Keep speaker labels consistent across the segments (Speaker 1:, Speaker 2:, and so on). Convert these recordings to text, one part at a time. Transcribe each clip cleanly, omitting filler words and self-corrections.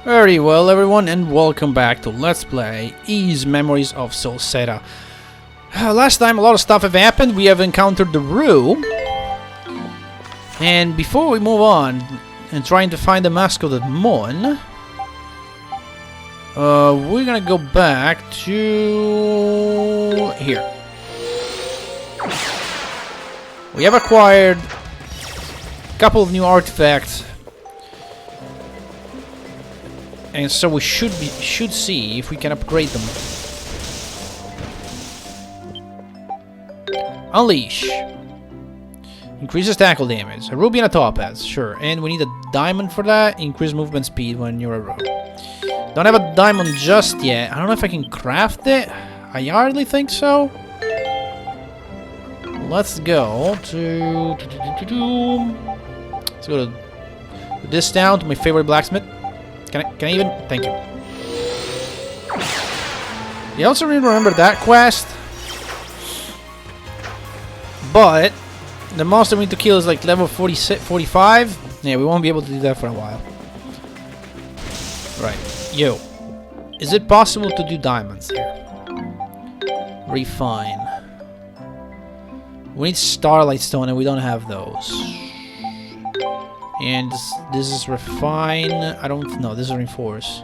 Speaker 1: Very well, everyone, and welcome back to Let's Play Ys Memories of Celceta. Last time a lot of stuff have happened. We have encountered the Rue. And before we move on and trying to find the mask of the Mon, we're gonna go back to here. We have acquired a couple of new artifacts. And so we should see if we can upgrade them. Unleash. Increases tackle damage. A ruby and a topaz, sure. And we need a diamond for that. Increase movement speed when you're a rogue. Don't have a diamond just yet. I don't know if I can craft it. I hardly think so. Let's go to... Let's go to this town, to my favorite blacksmith. Can I even? Thank you. You also remember that quest, but the monster we need to kill is like level 46, 45. Yeah, we won't be able to do that for a while. Right, yo, is it possible to do diamonds here? Refine. We need starlight stone, and we don't have those. And this is refine. I don't know. This is reinforce.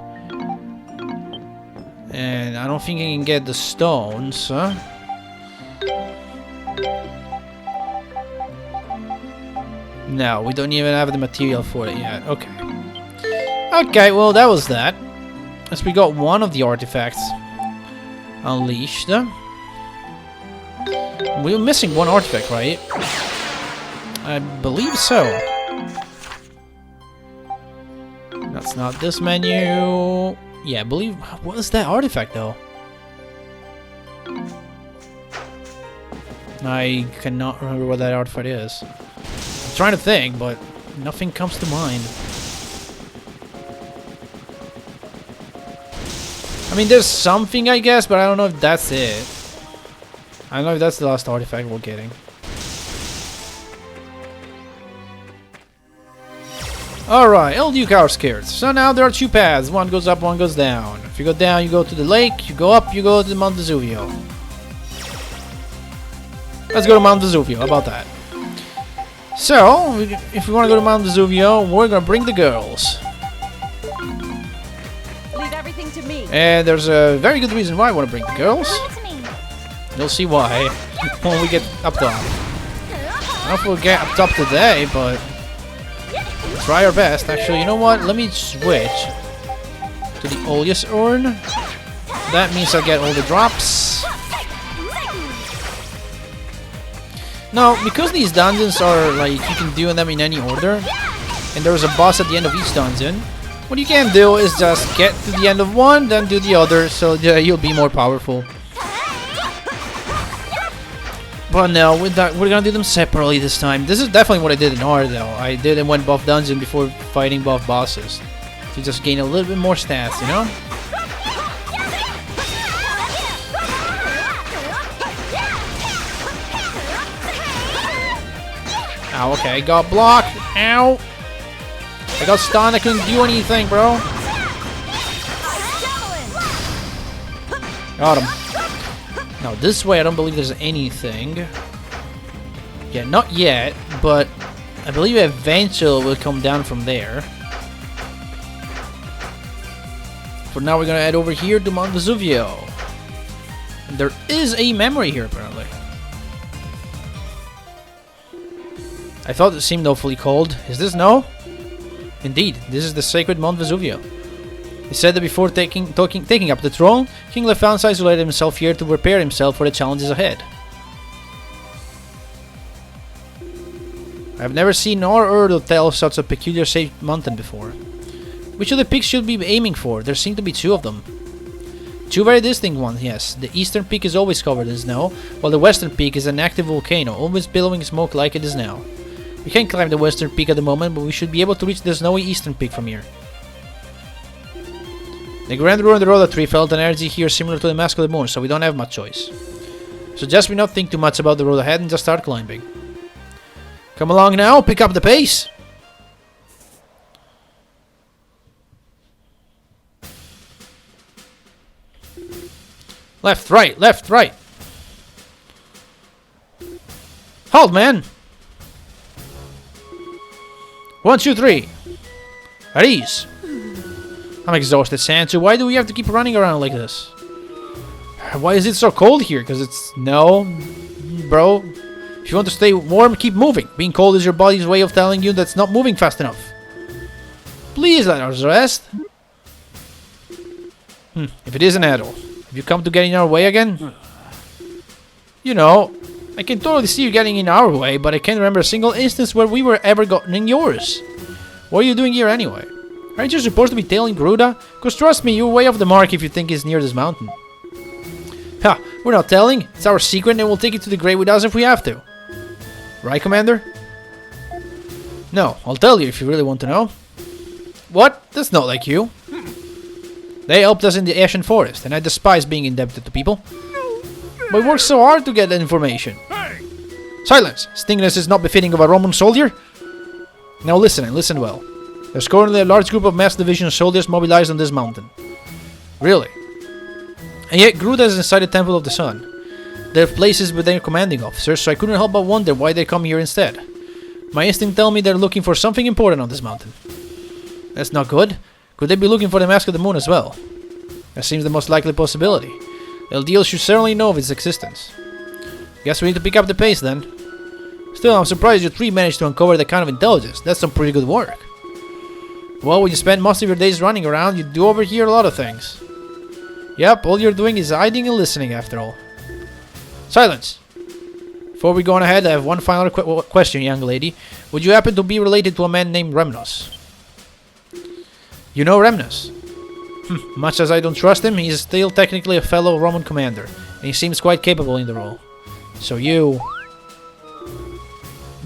Speaker 1: And I don't think I can get the stones, huh? No, we don't even have the material for it yet. Okay. Okay, well, that was that. As we got one of the artifacts unleashed. We were missing one artifact, right? I believe so. That's not this menu. Yeah, I believe... What is that artifact, though? I cannot remember what that artifact is. I'm trying to think, but nothing comes to mind. I mean, there's something, I guess, but I don't know if that's it. I don't know if that's the last artifact we're getting. Alright, El Duke outskirts. So now there are two paths. One goes up, one goes down. If you go down, you go to the lake. You go up, you go to Mount Vesuvio. Let's go to Mount Vesuvio. How about that? So, if we want to go to Mount Vesuvio, we're going to bring the girls.
Speaker 2: Leave everything to me.
Speaker 1: And there's a very good reason why I want to bring the girls. You'll see why when we get up top. I don't know if we'll get up top today, but... try our best. Actually, you know what? Let me switch to the Oleus urn. That means I'll get all the drops. Now, because these dungeons are like, you can do them in any order, and there's a boss at the end of each dungeon, what you can do is just get to the end of one, then do the other, so you'll be more powerful. But no, we're gonna do them separately this time. This is definitely what I did in R, though. I did and went buff dungeon before fighting buff bosses. To just gain a little bit more stats, you know? Ow, okay, I got blocked. Ow! I got stunned, I couldn't do anything, bro. Got him. Now this way I don't believe there's anything. Yeah, not yet, but I believe eventually will come down from there. For now we're gonna head over here to Mount Vesuvio. And there is a memory here apparently. I thought it seemed awfully cold. Is this no? Indeed, this is the sacred Mount Vesuvio. He said that before taking up the throne, King Lefansa isolated himself here to prepare himself for the challenges ahead. I have never seen nor heard of tell of such a peculiar shaped mountain before. Which of the peaks should we be aiming for? There seem to be two of them. Two very distinct ones, yes. The eastern peak is always covered in snow, while the western peak is an active volcano, always billowing smoke like it is now. We can't climb the western peak at the moment, but we should be able to reach the snowy eastern peak from here. The Grand Ruler and the Rhoda Tree felt an energy here similar to the Mask of the Moon, so we don't have much choice. Suggest we not think too much about the road ahead and just start climbing. Come along now, pick up the pace! Left, right, left, right. Halt, man. 1, 2, 3. At ease. I'm exhausted, Sansu. Why do we have to keep running around like this? Why is it so cold here? Because it's... No, bro. If you want to stay warm, keep moving. Being cold is your body's way of telling you that's not moving fast enough. Please let us rest. If it isn't Adol, have you come to get in our way again? You know, I can totally see you getting in our way, but I can't remember a single instance where we were ever gotten in yours. What are you doing here anyway? Aren't you supposed to be tailing Garuda? Because trust me, you're way off the mark if you think he's near this mountain. Ha! We're not telling. It's our secret and we'll take it to the grave with us if we have to. Right, Commander? No, I'll tell you if you really want to know. What? That's not like you. They helped us in the Ashen Forest, and I despise being indebted to people. But we worked so hard to get that information. Silence! Stinginess is not befitting of a Roman soldier. Now listen, and listen well. There's currently a large group of mass division soldiers mobilized on this mountain. Really? And yet Garuda is inside the Temple of the Sun. There are places with their commanding officers, so I couldn't help but wonder why they come here instead. My instinct tells me they're looking for something important on this mountain. That's not good. Could they be looking for the Mask of the Moon as well? That seems the most likely possibility. LDL should certainly know of its existence. Guess we need to pick up the pace then. Still, I'm surprised you three managed to uncover that kind of intelligence. That's some pretty good work. Well, when you spend most of your days running around, you do overhear a lot of things. Yep, all you're doing is hiding and listening after all. Silence! Before we go on ahead, I have one final question, young lady. Would you happen to be related to a man named Remnos? You know Remnos? Much as I don't trust him, he is still technically a fellow Roman commander, and he seems quite capable in the role. So you...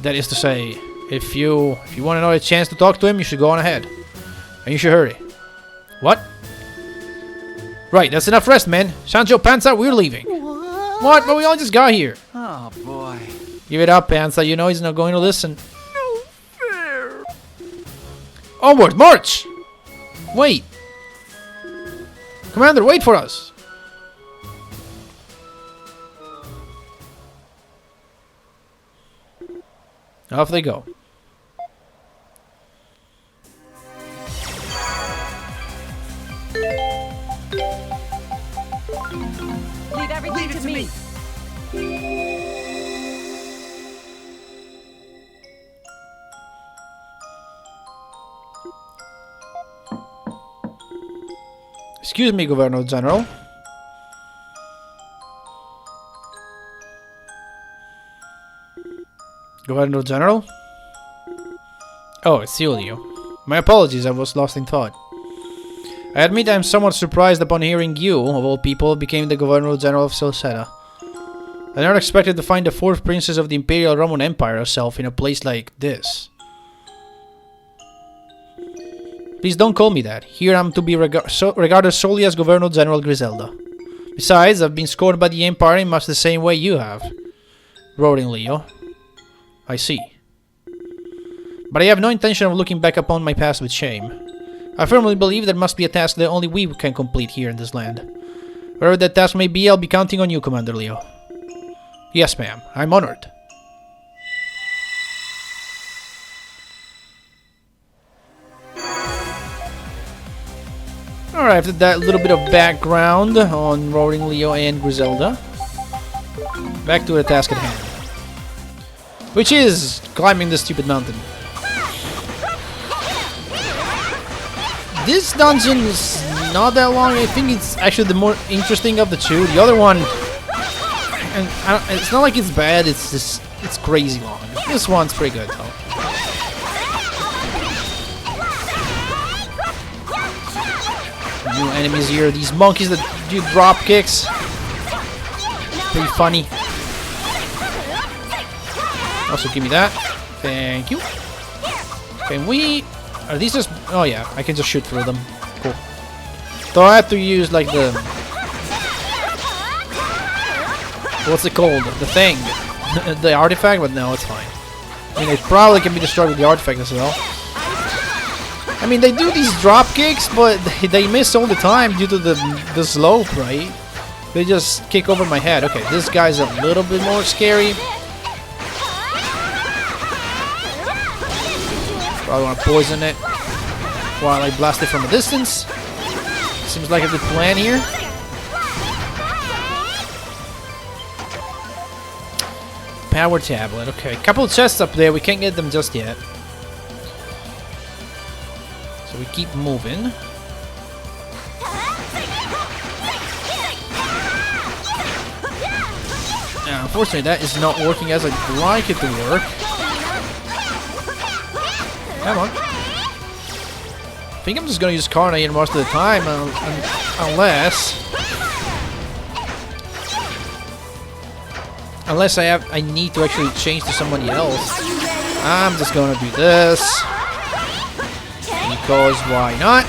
Speaker 1: That is to say, if you want another chance to talk to him, you should go on ahead. And you should hurry. What? Right, that's enough rest, man. Sancho, Panza, we're leaving. What? But we all just got here.
Speaker 2: Oh, boy.
Speaker 1: Give it up, Panza. You know he's not going to listen.
Speaker 2: No fair.
Speaker 1: Onward, march! Wait. Commander, wait for us. Off they go.
Speaker 3: Leave everything to me.
Speaker 1: Excuse me, Governor General. Governor General? Oh, it's Julio. My apologies, I was lost in thought. I admit I am somewhat surprised upon hearing you, of all people, became the Governor General of Celceta. I never expected to find the fourth princess of the Imperial Roman Empire herself in a place like this. Please don't call me that. Here I'm to be regarded solely as Governor General Griselda. Besides, I've been scorned by the Empire in much the same way you have. Roaring Leo. I see. But I have no intention of looking back upon my past with shame. I firmly believe there must be a task that only we can complete here in this land. Wherever that task may be, I'll be counting on you, Commander Leo. Yes, ma'am. I'm honored. Alright, after that little bit of background on Roaring Leo and Griselda, back to the task at hand. Which is climbing this stupid mountain. This dungeon is not that long. I think it's actually the more interesting of the two. The other one, and it's not like it's bad. It's just it's crazy long. This one's pretty good though. New enemies here. These monkeys that do drop kicks. Pretty funny. Also, give me that. Thank you. Can we... Are these just... Oh, yeah. I can just shoot through them. Cool. So I have to use, like, the... What's it called? The thing. The artifact? But no, it's fine. I mean, it probably can be destroyed with the artifact as well. I mean, they do these drop kicks, but they miss all the time due to the slope, right? They just kick over my head. Okay, this guy's a little bit more scary. Probably want to poison it while I blast it from a distance. Seems like a good plan here. Power tablet. Okay, a couple of chests up there. We can't get them just yet. So we keep moving. Now, unfortunately, that is not working as I'd like it to work. Come on. I think I'm just gonna use Carnage most of the time, unless I need to actually change to somebody else. I'm just gonna do this because why not?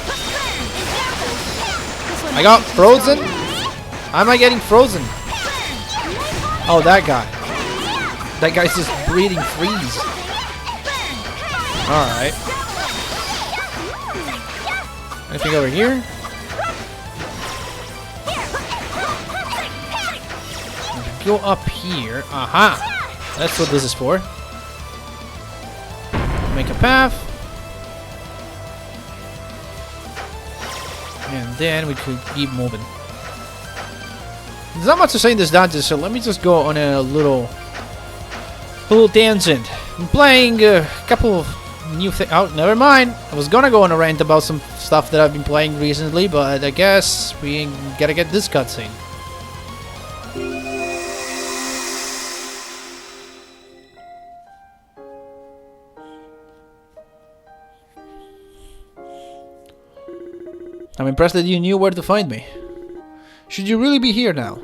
Speaker 1: I got frozen. How am I getting frozen? Oh, that guy. That guy's just breathing freeze. Alright. Anything over here? Go up here. Aha! That's what this is for. Make a path. And then we could keep moving. There's not much to say in this dungeon, so let me just go on a little tangent. I'm playing a couple of new things. Oh, never mind. I was gonna go on a rant about some stuff that I've been playing recently, but I guess we gotta get this cutscene. I'm impressed that you knew where to find me. Should you really be here now?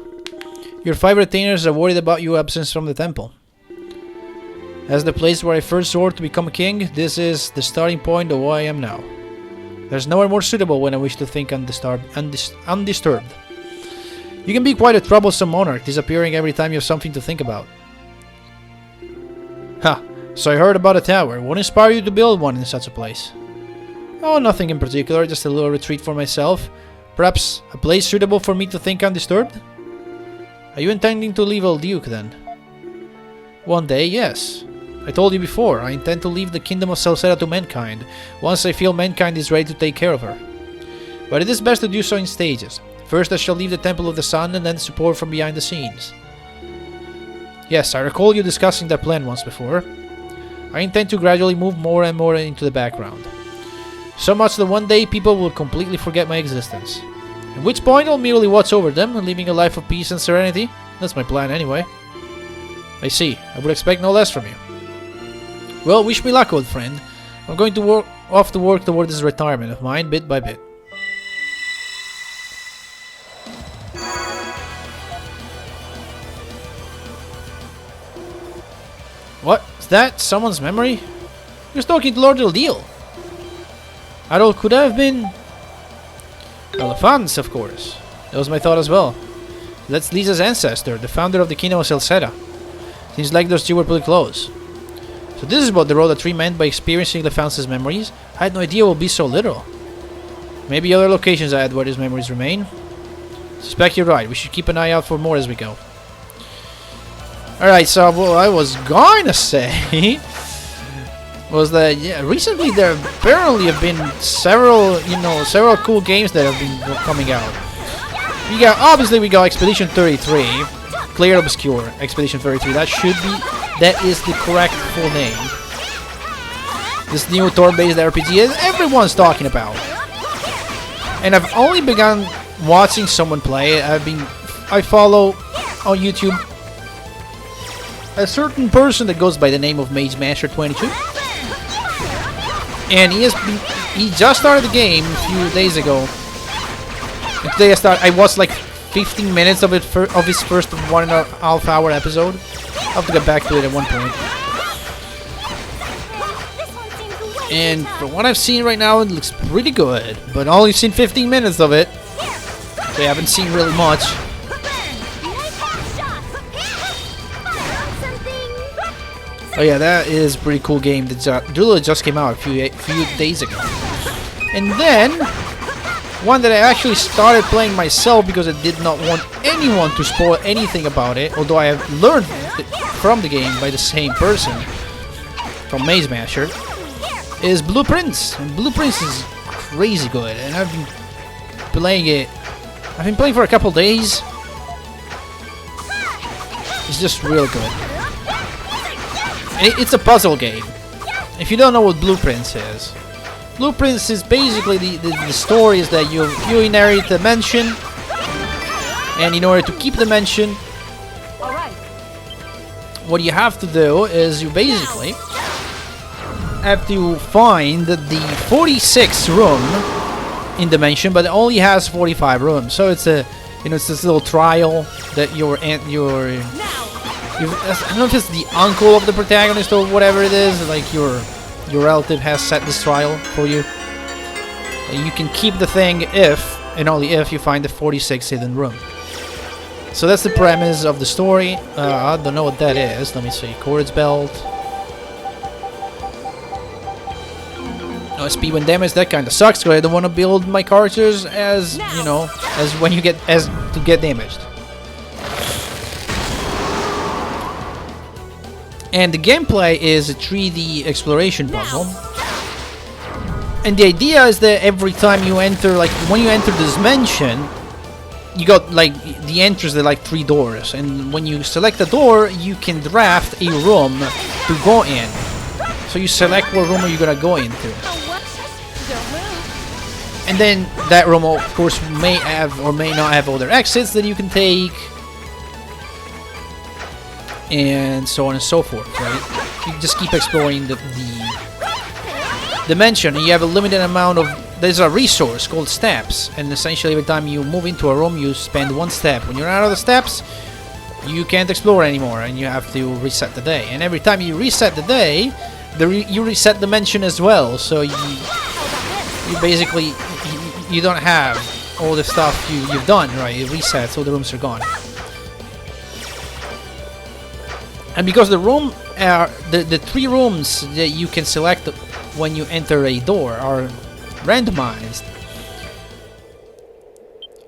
Speaker 1: Your 5 retainers are worried about your absence from the temple. As the place where I first swore to become a king, this is the starting point of who I am now. There's nowhere more suitable when I wish to think undisturbed. You can be quite a troublesome monarch, disappearing every time you have something to think about. Ha! So I heard about a tower. What inspired you to build one in such a place? Oh, nothing in particular, just a little retreat for myself. Perhaps a place suitable for me to think undisturbed? Are you intending to leave Old Duke then? One day, yes. I told you before, I intend to leave the kingdom of Celceta to mankind, once I feel mankind is ready to take care of her. But it is best to do so in stages. First I shall leave the Temple of the Sun and then support from behind the scenes. Yes, I recall you discussing that plan once before. I intend to gradually move more and more into the background. So much that one day people will completely forget my existence. At which point I'll merely watch over them, living a life of peace and serenity. That's my plan anyway. I see. I would expect no less from you. Well, wish me luck, old friend. I'm going to off to work toward this retirement of mine, bit by bit. What? Is that someone's memory? You're talking to Lord Deal. Adol could have been... Elephants, of course. That was my thought as well. That's Lisa's ancestor, the founder of the kingdom of Celceta. Seems like those two were pretty close. So this is what the Roda Tree meant by experiencing Lefance's memories? I had no idea it would be so literal. Maybe other locations add where these memories remain. Suspect you're right. We should keep an eye out for more as we go. Alright, so what I was going to say... was that recently there apparently have been several cool games that have been coming out. We got Expedition 33, Clear Obscure Expedition 33. That is the correct full name. This new turn-based RPG everyone's talking about. And I've only begun watching someone play it. I follow on YouTube a certain person that goes by the name of Mage Master 22. And he just started the game a few days ago. And today I watched like 15 minutes of his first 1.5 hour episode. I'll have to get back to it at one point. And from what I've seen right now, it looks pretty good. But I only seen 15 minutes of it. So I haven't seen really much. Oh yeah, that is a pretty cool game that just came out a few days ago. And then, One that I actually started playing myself because I did not want anyone to spoil anything about it, although I have learned from the game by the same person, from Maze Masher, is Blueprints. And Blueprints is crazy good, and I've been playing it. I've been playing for a couple days. It's just real good. It's a puzzle game. If you don't know what Blueprints is, Blueprints is basically the story is that you inherit a mansion, and in order to keep the mansion, what you have to do is you basically have to find the 46th room in the mansion, but it only has 45 rooms. So it's a it's this little trial that I don't know if it's the uncle of the protagonist or whatever it is, like your relative has set this trial for you. You can keep the thing if, and only if, you find the 46th hidden room. So that's the premise of the story. I don't know what that is. Let me see. Chords belt. No SP when damage. That kind of sucks because I don't want to build my characters as, as when you get to get damaged. And the gameplay is a 3D exploration puzzle. And the idea is that every time you enter, like when you enter this mansion, you got like the entrance, there are like 3 doors. And when you select a door, you can draft a room to go in. So you select what room are you gonna go into. And then that room, of course, may have or may not have other exits that you can take. And so on and so forth, right? You just keep exploring the mansion, and you have a limited amount of... There's a resource called steps, and essentially every time you move into a room, you spend 1 step. When you're out of the steps, you can't explore anymore, and you have to reset the day. And every time you reset the day, you reset the mansion as well. So you basically... You don't have all the stuff you've done, right? It resets, all the rooms are gone. And because the room are the 3 rooms that you can select when you enter a door are randomized.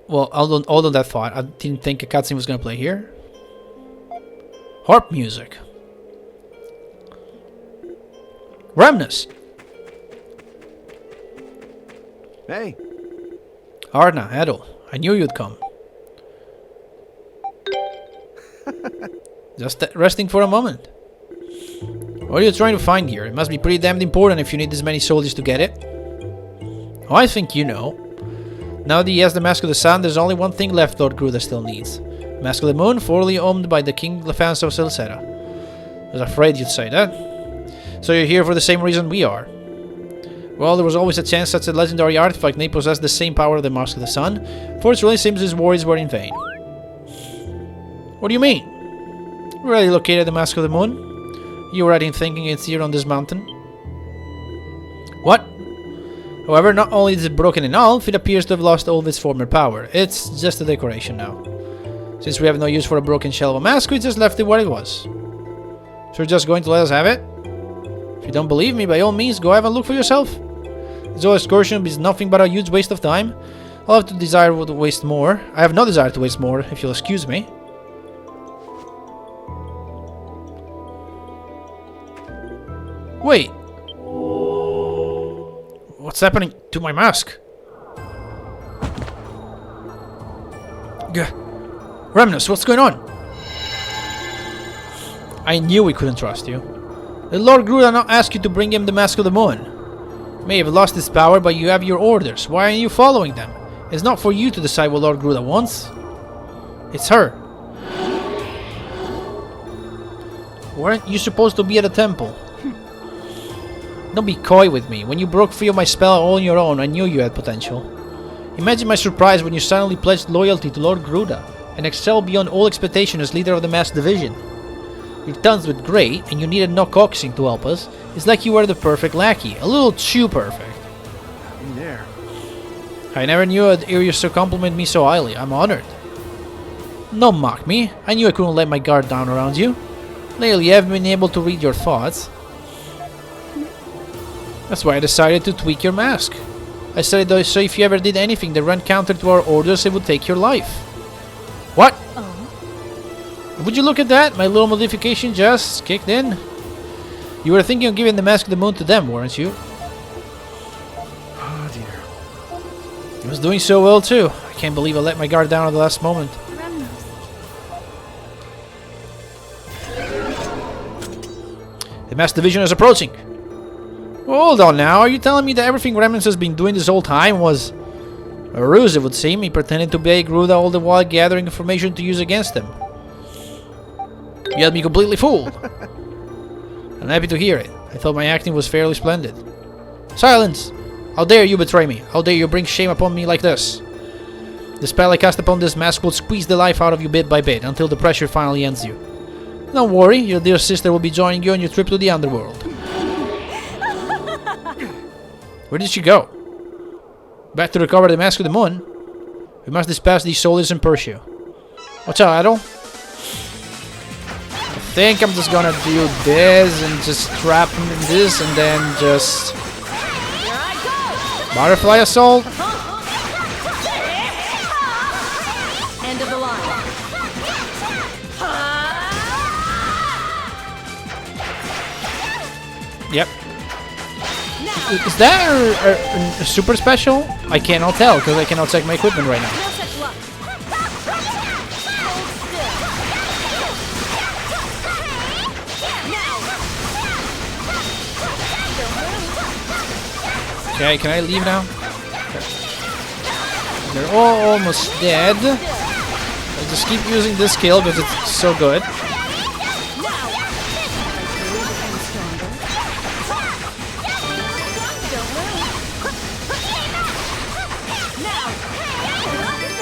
Speaker 1: Well, although that thought, I didn't think a cutscene was gonna play here. Harp music. Remnus.
Speaker 2: Hey.
Speaker 1: Arna, Adol, I knew you'd come. Just resting for a moment. What are you trying to find here? It must be pretty damned important if you need this many soldiers to get it. Oh, I think you know. Now that he has the Mask of the Sun, there's only one thing left Lord Gruda still needs. Mask of the Moon, formerly owned by the King Lefans of Celceta. I was afraid you'd say that. So you're here for the same reason we are. Well, there was always a chance such a legendary artifact may possess the same power of the Mask of the Sun, for it really seems his worries were in vain. What do you mean? You already located the Mask of the Moon? You were right in thinking it's here on this mountain? What? However, not only is it broken in half, it appears to have lost all of its former power. It's just a decoration now. Since we have no use for a broken shell of a mask, we just left it where it was. So you're just going to let us have it? If you don't believe me, by all means, go have a look for yourself. This whole excursion is nothing but a huge waste of time. I'll have to desire to waste more. I have no desire to waste more, if you'll excuse me. Wait. What's happening to my mask? Remnus, what's going on? I knew we couldn't trust you. The Lord Gruda not asked you to bring him the Mask of the Moon. You may have lost its power, but you have your orders. Why aren't you following them? It's not for you to decide what Lord Gruda wants. It's her. Weren't you supposed to be at the temple? Don't be coy with me. When you broke free of my spell all on your own, I knew you had potential. Imagine my surprise when you suddenly pledged loyalty to Lord Gruda and excelled beyond all expectation as leader of the Masked Division. Your tongues were great, and you needed no coaxing to help us. It's like you were the perfect lackey. A little too perfect.
Speaker 2: In there.
Speaker 1: I never knew I'd hear you so compliment me so highly. I'm honored. Don't mock me. I knew I couldn't let my guard down around you. Lately, I haven't been able to read your thoughts. That's why I decided to tweak your mask. I said it so if you ever did anything that ran counter to our orders, it would take your life. What?
Speaker 3: Oh.
Speaker 1: Would you look at that? My little modification just kicked in. You were thinking of giving the Mask of the Moon to them, weren't you?
Speaker 2: Oh dear.
Speaker 1: He was doing so well too. I can't believe I let my guard down at the last moment.
Speaker 3: Remnants.
Speaker 1: The Mass Division is approaching. Hold on now, are you telling me that everything Remnants has been doing this whole time was a ruse, it would seem? He pretended to be Gruda all the while gathering information to use against him. You had me completely fooled. I'm happy to hear it. I thought my acting was fairly splendid. Silence! How dare you betray me? How dare you bring shame upon me like this? The spell I cast upon this mask will squeeze the life out of you bit by bit until the pressure finally ends you. Don't worry, your dear sister will be joining you on your trip to the underworld. Where did she go? Back to recover the Mask of the Moon? We must dispatch these soldiers in Persia. Watch out, Adol. I think I'm just gonna do this and just trap him in this and then just... Butterfly Assault?
Speaker 3: End of the line.
Speaker 1: Yep. Is that a super special? I cannot tell because I cannot check my equipment right now.
Speaker 3: No such luck.
Speaker 1: Okay, can I leave now? They're all almost dead. I just keep using this skill because it's so good.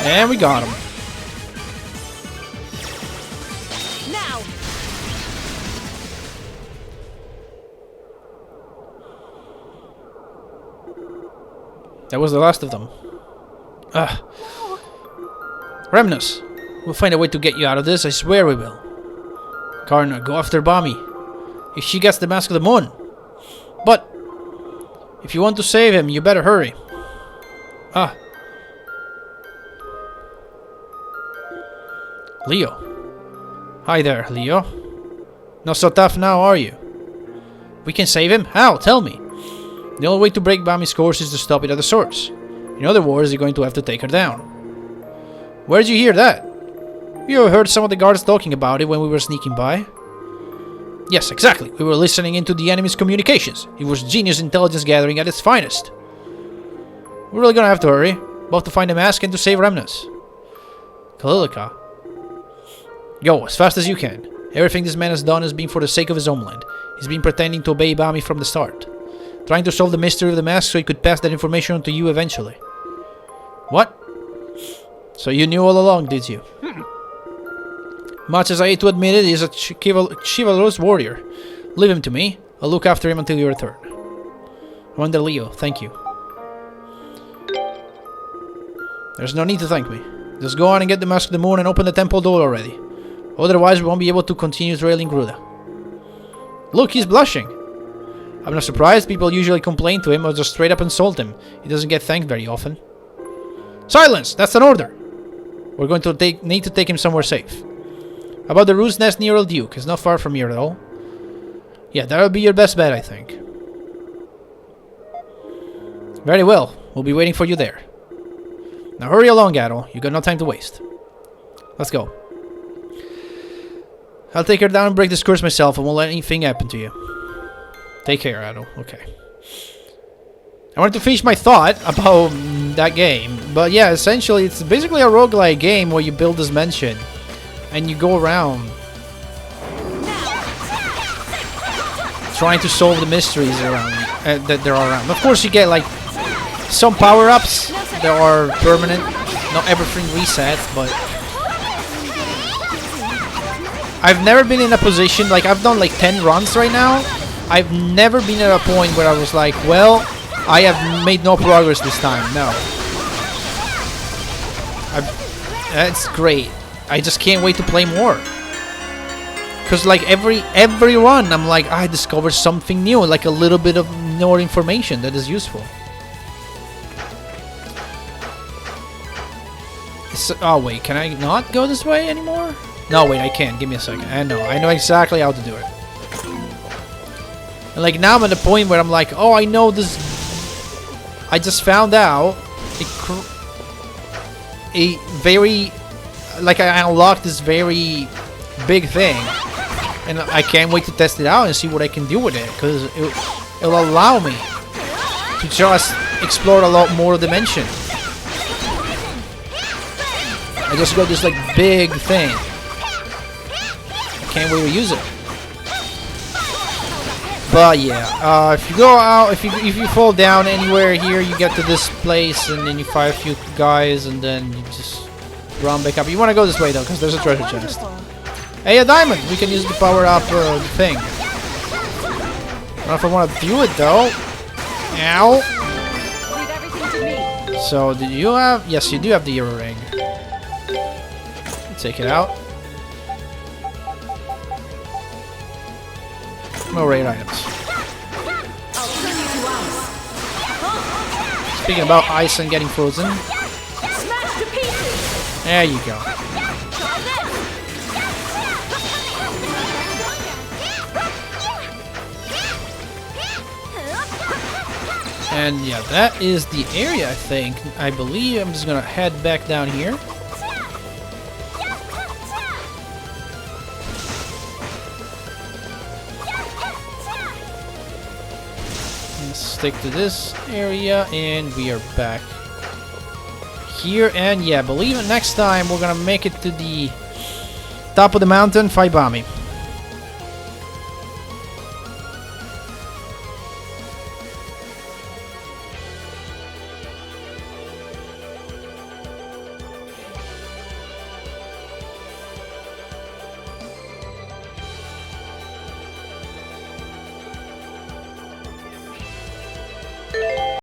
Speaker 1: And we got him.
Speaker 3: Now.
Speaker 1: That was the last of them. Ugh. Remnus, we'll find a way to get you out of this, I swear we will. Karna, go after Bami. If she gets the Mask of the Moon. But, if you want to save him, you better hurry. Ah. Leo. Hi there, Leo. Not so tough now, are you? We can save him? How? Tell me. The only way to break Bami's course is to stop it at the source. In other words, you're going to have to take her down. Where did you hear that? You heard some of the guards talking about it when we were sneaking by. Yes, exactly. We were listening into the enemy's communications. It was genius intelligence gathering at its finest. We're really gonna have to hurry, both to find the mask and to save Remnants. Kalilika. Go, as fast as you can. Everything this man has done has been for the sake of his homeland. He's been pretending to obey Bami from the start. Trying to solve the mystery of the mask so he could pass that information on to you eventually. What? So you knew all along, did you? Much as I hate to admit it, he's a chivalrous warrior. Leave him to me. I'll look after him until you return. Wonder Leo, thank you. There's no need to thank me. Just go on and get the Mask of the Moon and open the temple door already. Otherwise, we won't be able to continue trailing Gruda. Look, he's blushing. I'm not surprised. People usually complain to him or just straight up insult him. He doesn't get thanked very often. Silence! That's an order! We're going to need to take him somewhere safe. How about the Roost Nest near Old Duke? It's not far from here at all. Yeah, that'll be your best bet, I think. Very well. We'll be waiting for you there. Now hurry along, Adol. You got no time to waste. Let's go. I'll take her down and break this curse myself and won't let anything happen to you. Take care, Adol. Okay. I wanted to finish my thought about that game. But yeah, essentially it's basically a roguelike game where you build this mansion and you go around trying to solve the mysteries around that there are around. Of course you get like some power-ups that are permanent. Not everything resets, but I've never been in a position, like I've done like 10 runs right now. I've never been at a point where I was like, well, I have made no progress this time. No. That's great. I just can't wait to play more. Because like every run, I'm like, I discovered something new, like a little bit of more information that is useful. So, oh wait, can I not go this way anymore? No, wait, I can't. Give me a second. I know exactly how to do it. And like now I'm at the point where I'm like, oh, I know this. I just found out a very, like I unlocked this very big thing, and I can't wait to test it out and see what I can do with it, because it'll allow me to just explore a lot more dimension. I just got this like big thing. I can't wait to use it. But yeah, if you go out, if you fall down anywhere here, you get to this place and then you fight a few guys and then you just run back up. You want to go this way though, because there's a treasure chest. Hey, a diamond! We can use the power up thing. I don't know if I want to do it though. Ow!
Speaker 3: Leave everything to me.
Speaker 1: So, do you have? Yes, you do have the ear ring. Take it out. No rare items.
Speaker 3: I'll turn you to ice.
Speaker 1: Speaking about ice and getting frozen,
Speaker 3: Smash to pieces.
Speaker 1: there you go.
Speaker 3: Try this.
Speaker 1: And yeah, that is the area, I think. I believe I'm just gonna head back down here. Stick to this area, and we are back here. And yeah, believe it, next time we're gonna make it to the top of the mountain, fight Bami.